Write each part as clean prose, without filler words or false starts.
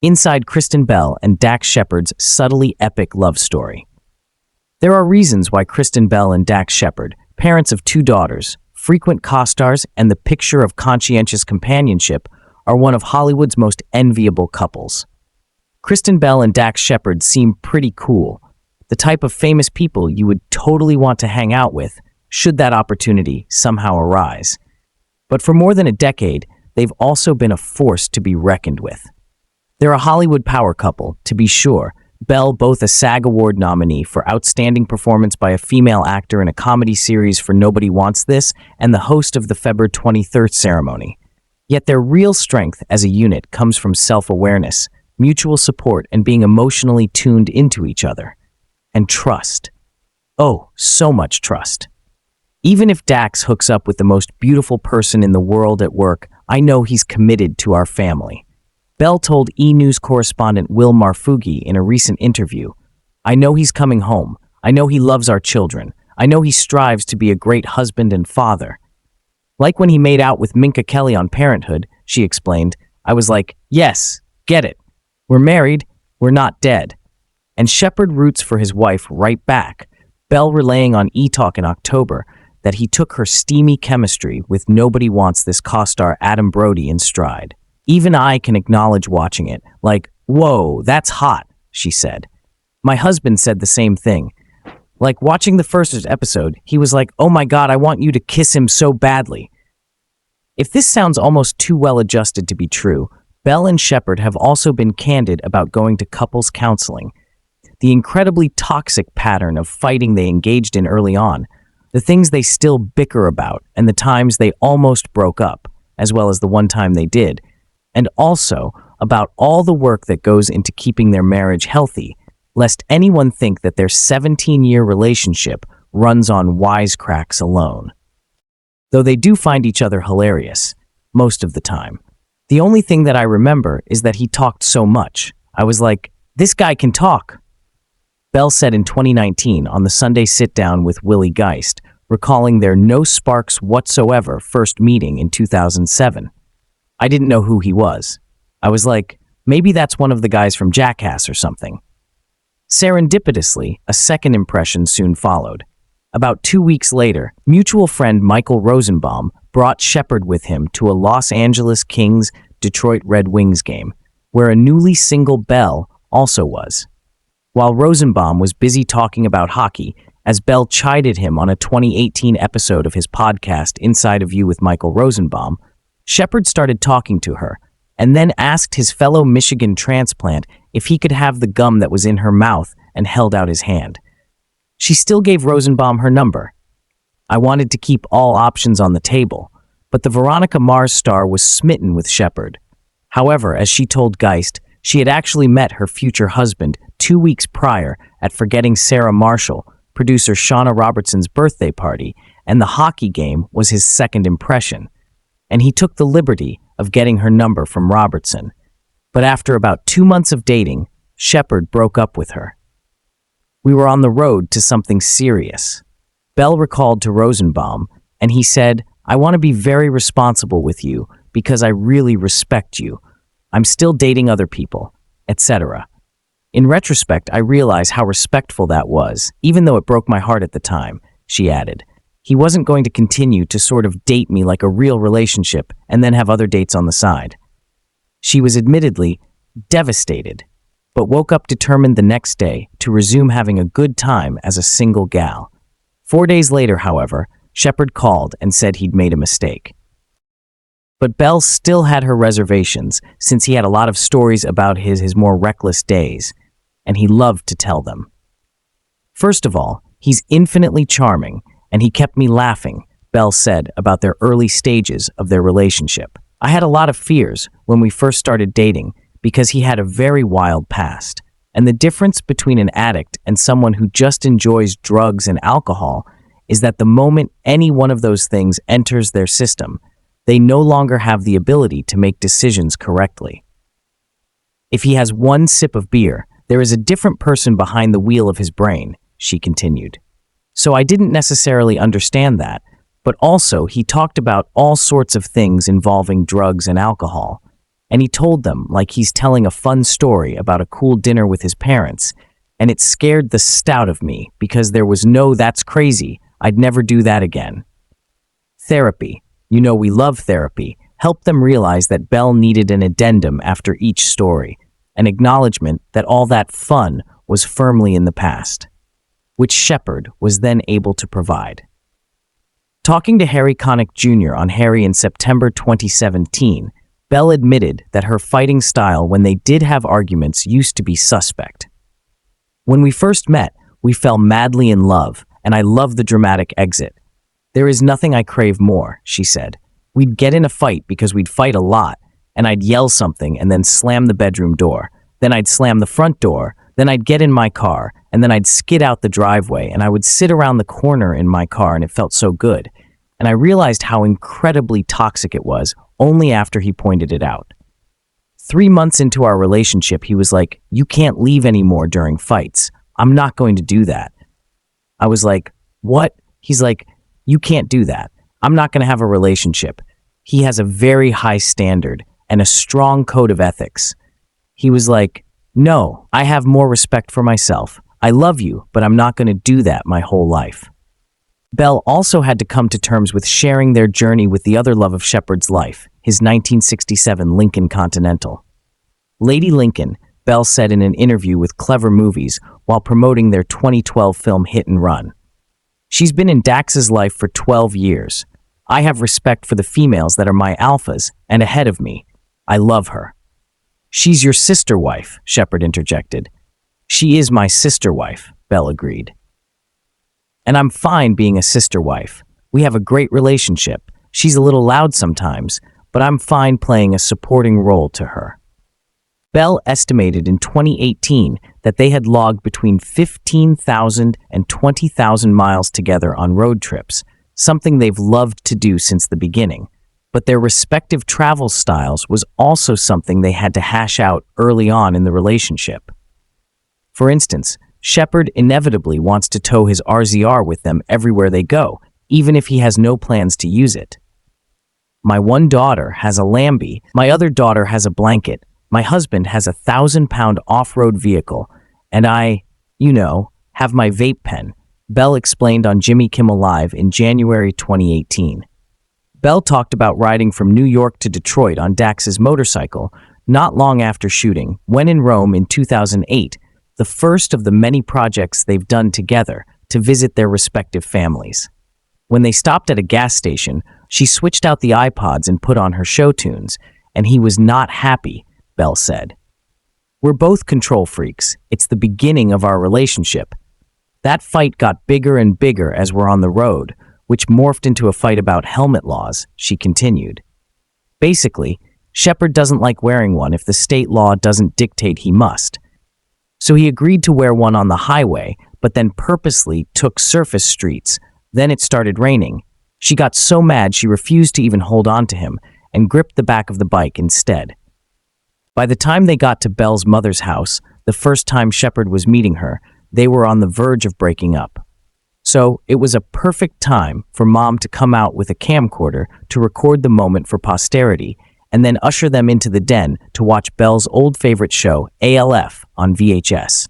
Inside Kristen Bell and Dax Shepard's subtly epic love story. There are reasons why Kristen Bell and Dax Shepard, parents of 2 daughters, frequent co-stars, and the picture of conscientious companionship, are one of Hollywood's most enviable couples. Kristen Bell and Dax Shepard seem pretty cool, the type of famous people you would totally want to hang out with should that opportunity somehow arise. But for more than a decade, they've also been a force to be reckoned with. They're a Hollywood power couple, to be sure. Bell, both a SAG Award nominee for Outstanding Performance by a Female Actor in a Comedy Series for Nobody Wants This, and the host of the February 23rd ceremony. Yet their real strength as a unit comes from self-awareness, mutual support, and being emotionally tuned into each other. And trust. Oh, so much trust. Even if Dax hooks up with the most beautiful person in the world at work, I know he's committed to our family. Bell told E! News correspondent Will Marfugi in a recent interview, "I know he's coming home. I know he loves our children. I know he strives to be a great husband and father." Like when he made out with Minka Kelly on Parenthood, she explained, "I was like, yes, get it. We're married, we're not dead." And Shepard roots for his wife right back, Bell relaying on E! Talk in October that he took her steamy chemistry with Nobody Wants This co-star Adam Brody in stride. "Even I can acknowledge watching it, like, whoa, that's hot," she said. "My husband said the same thing. Like, watching the first episode, he was like, oh my God, I want you to kiss him so badly." If this sounds almost too well adjusted to be true, Bell and Shepard have also been candid about going to couples counseling. The incredibly toxic pattern of fighting they engaged in early on, the things they still bicker about, and the times they almost broke up, as well as the one time they did, and also about all the work that goes into keeping their marriage healthy, lest anyone think that their 17-year relationship runs on wisecracks alone. Though they do find each other hilarious, most of the time. The only thing that I remember is that he talked so much. I was like, this guy can talk. Bell said in 2019 on the Sunday Sit-Down with Willie Geist, recalling their no sparks whatsoever first meeting in 2007. "I didn't know who he was. I was like, maybe that's one of the guys from Jackass or something." Serendipitously, a second impression soon followed. About 2 weeks later, mutual friend Michael Rosenbaum brought Shepard with him to a Los Angeles Kings-Detroit Red Wings game, where a newly single Bell also was. While Rosenbaum was busy talking about hockey, as Bell chided him on a 2018 episode of his podcast Inside of You with Michael Rosenbaum, Shepard started talking to her, and then asked his fellow Michigan transplant if he could have the gum that was in her mouth and held out his hand. She still gave Rosenbaum her number. I wanted to keep all options on the table, but the Veronica Mars star was smitten with Shepard. However, as she told Geist, she had actually met her future husband 2 weeks prior at Forgetting Sarah Marshall, producer Shauna Robertson's birthday party, and the hockey game was his second impression. And he took the liberty of getting her number from Robertson. But after about 2 months of dating, Shepard broke up with her. "We were on the road to something serious," Bell recalled to Rosenbaum, and he said, "I want to be very responsible with you because I really respect you. I'm still dating other people, etc." In retrospect, I realize how respectful that was, even though it broke my heart at the time, she added. He wasn't going to continue to sort of date me like a real relationship and then have other dates on the side. She was admittedly devastated, but woke up determined the next day to resume having a good time as a single gal. 4 days later, however, Shepard called and said he'd made a mistake. But Bell still had her reservations, since he had a lot of stories about his more reckless days, and he loved to tell them. "First of all, he's infinitely charming, and he kept me laughing," Bell said about their early stages of their relationship. "I had a lot of fears when we first started dating because he had a very wild past, and the difference between an addict and someone who just enjoys drugs and alcohol is that the moment any one of those things enters their system, they no longer have the ability to make decisions correctly. If he has one sip of beer, there is a different person behind the wheel of his brain," she continued. "So I didn't necessarily understand that, but also he talked about all sorts of things involving drugs and alcohol. And he told them like he's telling a fun story about a cool dinner with his parents, and it scared the stout of me because there was no "that's crazy, I'd never do that again." Therapy. You know we love therapy. Helped them realize that Belle needed an addendum after each story, an acknowledgement that all that fun was firmly in the past, which Shepard was then able to provide. Talking to Harry Connick Jr. on Harry in September 2017, Belle admitted that her fighting style when they did have arguments used to be suspect. "When we first met, we fell madly in love, and I love the dramatic exit. There is nothing I crave more," she said. "We'd get in a fight because we'd fight a lot, and I'd yell something and then slam the bedroom door. Then I'd slam the front door, then I'd get in my car, and then I'd skid out the driveway, and I would sit around the corner in my car, and it felt so good. And I realized how incredibly toxic it was only after he pointed it out. 3 months into our relationship, he was like, 'You can't leave anymore during fights. I'm not going to do that.' I was like, 'What?' He's like, 'You can't do that. I'm not going to have a relationship.' He has a very high standard and a strong code of ethics. He was like, 'No, I have more respect for myself. I love you, but I'm not going to do that my whole life.'" Belle also had to come to terms with sharing their journey with the other love of Shepard's life, his 1967 Lincoln Continental. Lady Lincoln, Belle said in an interview with Clever Movies while promoting their 2012 film Hit and Run. "She's been in Dax's life for 12 years. I have respect for the females that are my alphas and ahead of me. I love her." "She's your sister wife," Shepard interjected. "She is my sister wife," Belle agreed. "And I'm fine being a sister wife. We have a great relationship. She's a little loud sometimes, but I'm fine playing a supporting role to her." Belle estimated in 2018 that they had logged between 15,000 and 20,000 miles together on road trips, something they've loved to do since the beginning. But their respective travel styles was also something they had to hash out early on in the relationship. For instance, Shepard inevitably wants to tow his RZR with them everywhere they go, even if he has no plans to use it. "My one daughter has a Lambie, my other daughter has a blanket, my husband has a 1,000-pound off-road vehicle, and I, have my vape pen," Belle explained on Jimmy Kimmel Live in January 2018. Belle talked about riding from New York to Detroit on Dax's motorcycle not long after shooting, when in Rome in 2008, the first of the many projects they've done together to visit their respective families. When they stopped at a gas station, she switched out the iPods and put on her show tunes, and he was not happy, Belle said. "We're both control freaks. It's the beginning of our relationship. That fight got bigger and bigger as we're on the road, which morphed into a fight about helmet laws," she continued. Basically, Shepard doesn't like wearing one if the state law doesn't dictate he must. So he agreed to wear one on the highway, but then purposely took surface streets. Then it started raining. She got so mad she refused to even hold on to him and gripped the back of the bike instead. By the time they got to Belle's mother's house, the first time Shepard was meeting her, they were on the verge of breaking up. So it was a perfect time for Mom to come out with a camcorder to record the moment for posterity, and then usher them into the den to watch Belle's old favorite show, ALF, on VHS.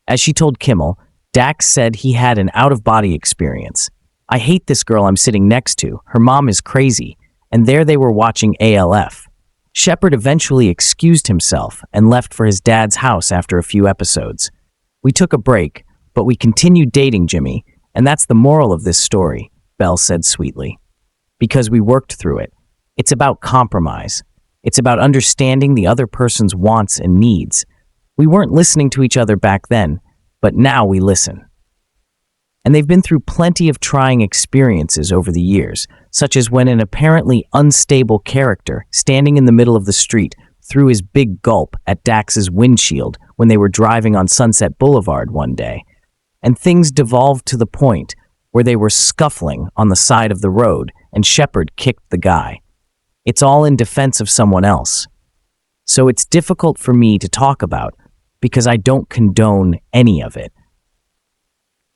As she told Kimmel, Dax said he had an out-of-body experience. "I hate this girl I'm sitting next to. Her mom is crazy." And there they were watching ALF. Shepard eventually excused himself and left for his dad's house after a few episodes. "We took a break, but we continued dating, Jimmy, and that's the moral of this story," Belle said sweetly. "Because we worked through it. It's about compromise. It's about understanding the other person's wants and needs. We weren't listening to each other back then, but now we listen." And they've been through plenty of trying experiences over the years, such as when an apparently unstable character standing in the middle of the street threw his big gulp at Dax's windshield when they were driving on Sunset Boulevard one day. And things devolved to the point where they were scuffling on the side of the road and Shepard kicked the guy. It's all in defense of someone else. So it's difficult for me to talk about because I don't condone any of it.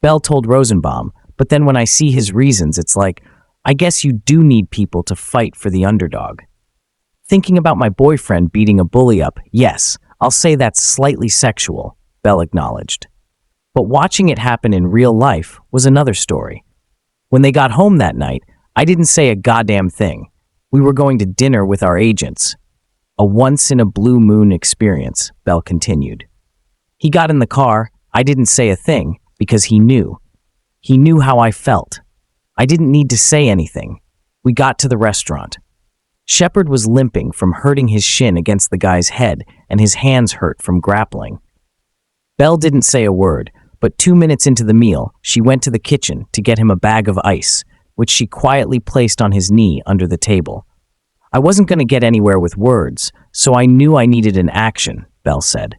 Belle told Rosenbaum, but then when I see his reasons, it's like, I guess you do need people to fight for the underdog. Thinking about my boyfriend beating a bully up, yes, I'll say that's slightly sexual, Belle acknowledged. But watching it happen in real life was another story. When they got home that night, I didn't say a goddamn thing. We were going to dinner with our agents. A once-in-a-blue-moon experience, Belle continued. He got in the car. I didn't say a thing because he knew. He knew how I felt. I didn't need to say anything. We got to the restaurant. Shepard was limping from hurting his shin against the guy's head, and his hands hurt from grappling. Belle didn't say a word, but 2 minutes into the meal, she went to the kitchen to get him a bag of ice, which she quietly placed on his knee under the table. I wasn't going to get anywhere with words, so I knew I needed an action, Belle said.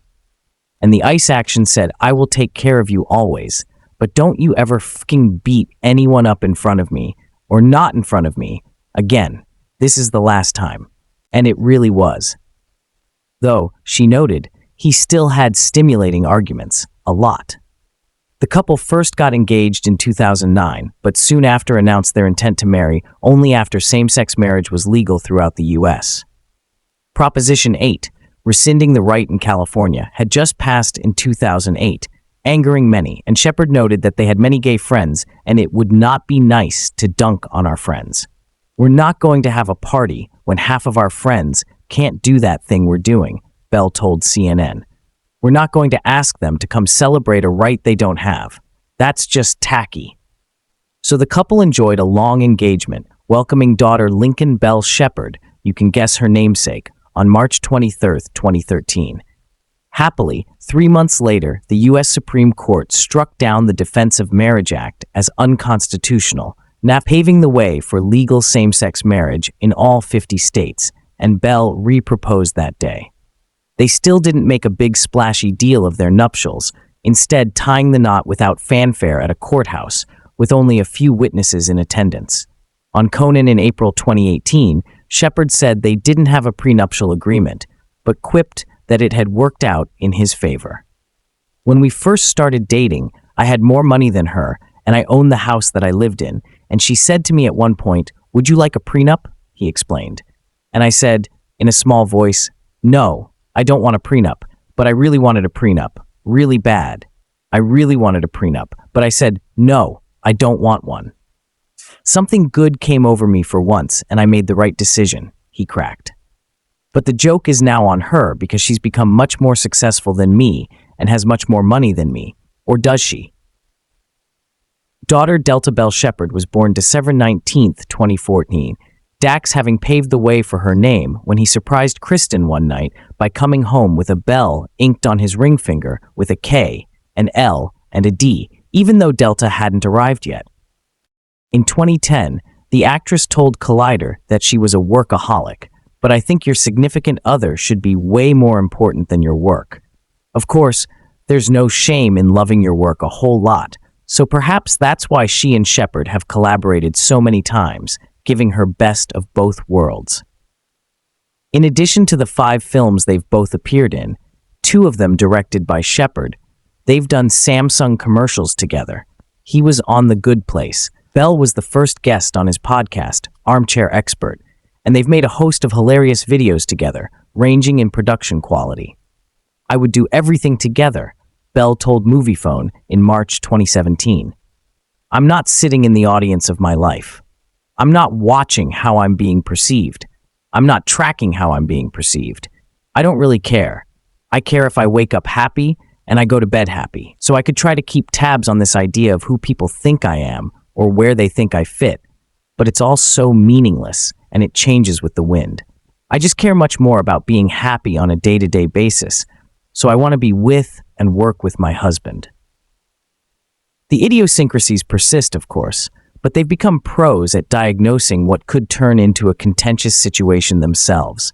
And the ice action said, I will take care of you always, but don't you ever fucking beat anyone up in front of me, or not in front of me, again. This is the last time. And it really was. Though, she noted, he still had stimulating arguments, a lot. The couple first got engaged in 2009, but soon after announced their intent to marry only after same-sex marriage was legal throughout the U.S. Proposition 8, rescinding the right in California, had just passed in 2008, angering many, and Shepard noted that they had many gay friends, and it would not be nice to dunk on our friends. We're not going to have a party when half of our friends can't do that thing we're doing, Belle told CNN. We're not going to ask them to come celebrate a right they don't have. That's just tacky. So the couple enjoyed a long engagement, welcoming daughter Lincoln Belle Shepard, you can guess her namesake, on March 23, 2013. Happily, 3 months later, the U.S. Supreme Court struck down the Defense of Marriage Act as unconstitutional, now paving the way for legal same-sex marriage in all 50 states, and Belle re-proposed that day. They still didn't make a big splashy deal of their nuptials, instead tying the knot without fanfare at a courthouse, with only a few witnesses in attendance. On Conan in April 2018, Shepard said they didn't have a prenuptial agreement, but quipped that it had worked out in his favor. When we first started dating, I had more money than her, and I owned the house that I lived in, and she said to me at one point, "Would you like a prenup?" he explained. And I said, in a small voice, "No, I don't want a prenup, but I really wanted a prenup. Really bad. I really wanted a prenup, but I said, no, I don't want one." Something good came over me for once, and I made the right decision, he cracked. But the joke is now on her because she's become much more successful than me and has much more money than me. Or does she? Daughter Delta Belle Shepard was born December 19, 2014, Dax having paved the way for her name when he surprised Kristen one night by coming home with a bell inked on his ring finger with a K, an L, and a D, even though Delta hadn't arrived yet. In 2010, the actress told Collider that she was a workaholic, but I think your significant other should be way more important than your work. Of course, there's no shame in loving your work a whole lot, so perhaps that's why she and Shepard have collaborated so many times, giving her best of both worlds. In addition to the 5 films they've both appeared in, 2 of them directed by Shepard, they've done Samsung commercials together. He was on The Good Place. Belle was the first guest on his podcast, Armchair Expert, and they've made a host of hilarious videos together, ranging in production quality. I would do everything together, Belle told Moviefone in March 2017. I'm not sitting in the audience of my life. I'm not watching how I'm being perceived. I'm not tracking how I'm being perceived. I don't really care. I care if I wake up happy and I go to bed happy. So I could try to keep tabs on this idea of who people think I am or where they think I fit. But it's all so meaningless and it changes with the wind. I just care much more about being happy on a day-to-day basis. So I want to be with and work with my husband. The idiosyncrasies persist, of course, but they've become pros at diagnosing what could turn into a contentious situation themselves.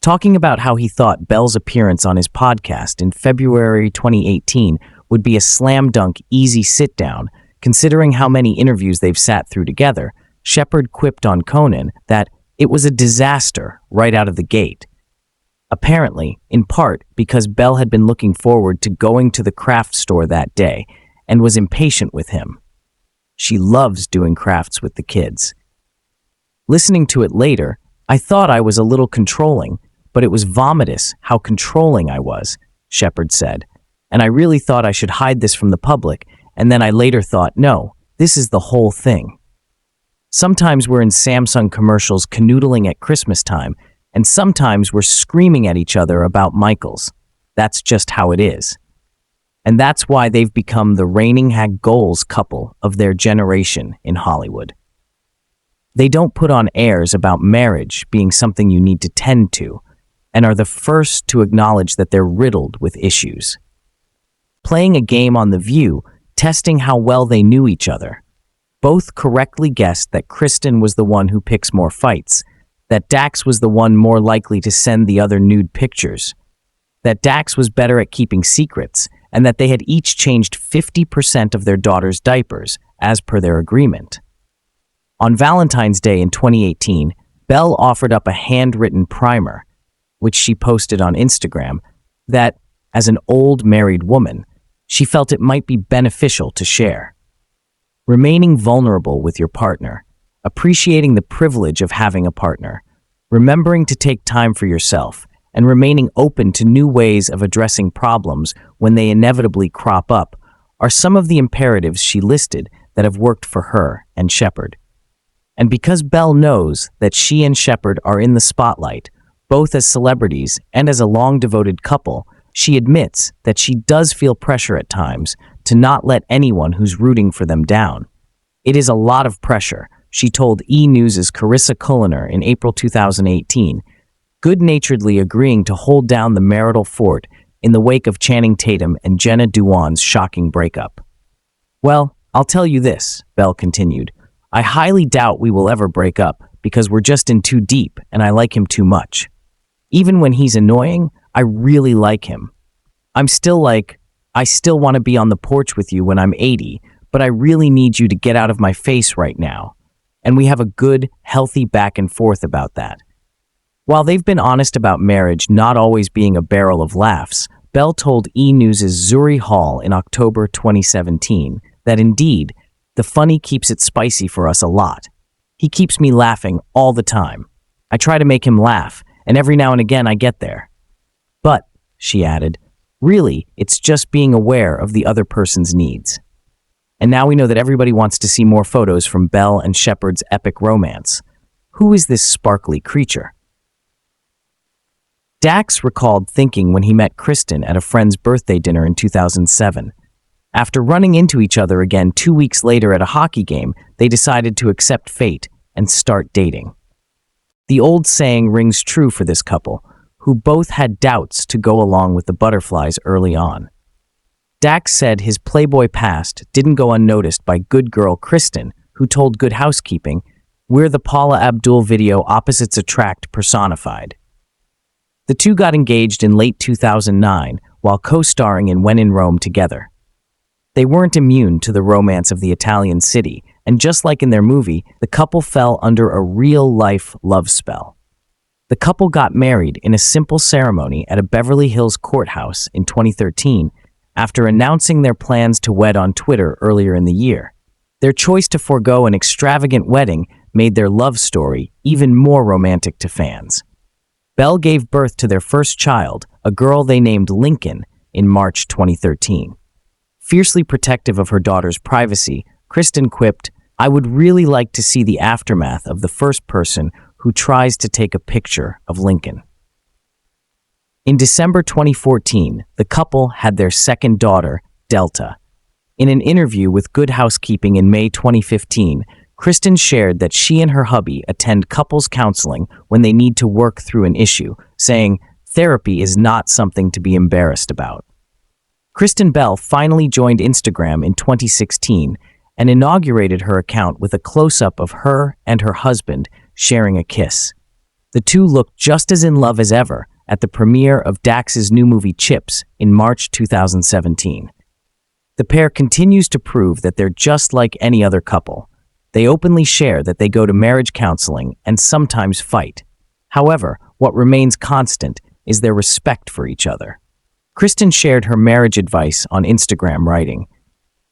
Talking about how he thought Belle's appearance on his podcast in February 2018 would be a slam dunk easy sit-down, considering how many interviews they've sat through together, Shepard quipped on Conan that it was a disaster right out of the gate. Apparently, in part because Belle had been looking forward to going to the craft store that day and was impatient with him. She loves doing crafts with the kids. Listening to it later, I thought I was a little controlling, but it was vomitous how controlling I was, Shepard said. And I really thought I should hide this from the public, and then I later thought, no, this is the whole thing. Sometimes we're in Samsung commercials canoodling at Christmas time, and sometimes we're screaming at each other about Michaels. That's just how it is. And that's why they've become the reigning goals couple of their generation in Hollywood. They don't put on airs about marriage being something you need to tend to, and are the first to acknowledge that they're riddled with issues. Playing a game on The View, testing how well they knew each other. Both correctly guessed that Kristen was the one who picks more fights, that Dax was the one more likely to send the other nude pictures, that Dax was better at keeping secrets, and that they had each changed 50% of their daughter's diapers, as per their agreement. On Valentine's Day in 2018, Belle offered up a handwritten primer, which she posted on Instagram, that, as an old married woman, she felt it might be beneficial to share. Remaining vulnerable with your partner, appreciating the privilege of having a partner, remembering to take time for yourself, and remaining open to new ways of addressing problems when they inevitably crop up are some of the imperatives she listed that have worked for her and Shepard. And because Belle knows that she and Shepard are in the spotlight, both as celebrities and as a long-devoted couple, she admits that she does feel pressure at times to not let anyone who's rooting for them down. It is a lot of pressure, she told E! News' Carissa Culliner in April 2018, good-naturedly agreeing to hold down the marital fort in the wake of Channing Tatum and Jenna Dewan's shocking breakup. Well, I'll tell you this, Belle continued, I highly doubt we will ever break up because we're just in too deep and I like him too much. Even when he's annoying, I really like him. I still want to be on the porch with you when I'm 80, but I really need you to get out of my face right now. And we have a good, healthy back and forth about that. While they've been honest about marriage not always being a barrel of laughs, Belle told E! News' Zuri Hall in October 2017 that indeed, the funny keeps it spicy for us a lot. He keeps me laughing all the time. I try to make him laugh, and every now and again I get there. But, she added, really, it's just being aware of the other person's needs. And now we know that everybody wants to see more photos from Belle and Shepard's epic romance. Who is this sparkly creature? Dax recalled thinking when he met Kristen at a friend's birthday dinner in 2007. After running into each other again 2 weeks later at a hockey game, they decided to accept fate and start dating. The old saying rings true for this couple, who both had doubts to go along with the butterflies early on. Dax said his Playboy past didn't go unnoticed by good girl Kristen, who told Good Housekeeping, "We're the Paula Abdul video opposites attract personified." The two got engaged in late 2009 while co-starring in When in Rome together. They weren't immune to the romance of the Italian city, and just like in their movie, the couple fell under a real-life love spell. The couple got married in a simple ceremony at a Beverly Hills courthouse in 2013 after announcing their plans to wed on Twitter earlier in the year. Their choice to forego an extravagant wedding made their love story even more romantic to fans. Belle gave birth to their first child, a girl they named Lincoln, in March 2013. Fiercely protective of her daughter's privacy, Kristen quipped, "I would really like to see the aftermath of the first person who tries to take a picture of Lincoln." In December 2014, the couple had their second daughter, Delta. In an interview with Good Housekeeping in May 2015, Kristen shared that she and her hubby attend couples counseling when they need to work through an issue, saying, "Therapy is not something to be embarrassed about." Kristen Bell finally joined Instagram in 2016 and inaugurated her account with a close-up of her and her husband sharing a kiss. The two looked just as in love as ever at the premiere of Dax's new movie Chips in March 2017. The pair continues to prove that they're just like any other couple. They openly share that they go to marriage counseling and sometimes fight. However, what remains constant is their respect for each other. Kristen shared her marriage advice on Instagram, writing,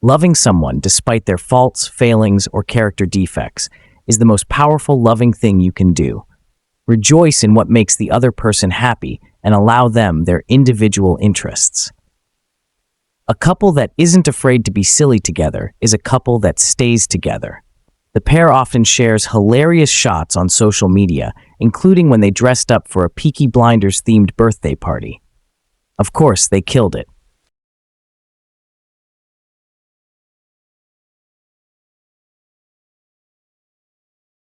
"Loving someone despite their faults, failings, or character defects is the most powerful loving thing you can do. rejoice in what makes the other person happy, and allow them their individual interests. A couple that isn't afraid to be silly together is a couple that stays together. The pair often shares hilarious shots on social media, including when they dressed up for a Peaky Blinders-themed birthday party. Of course, they killed it.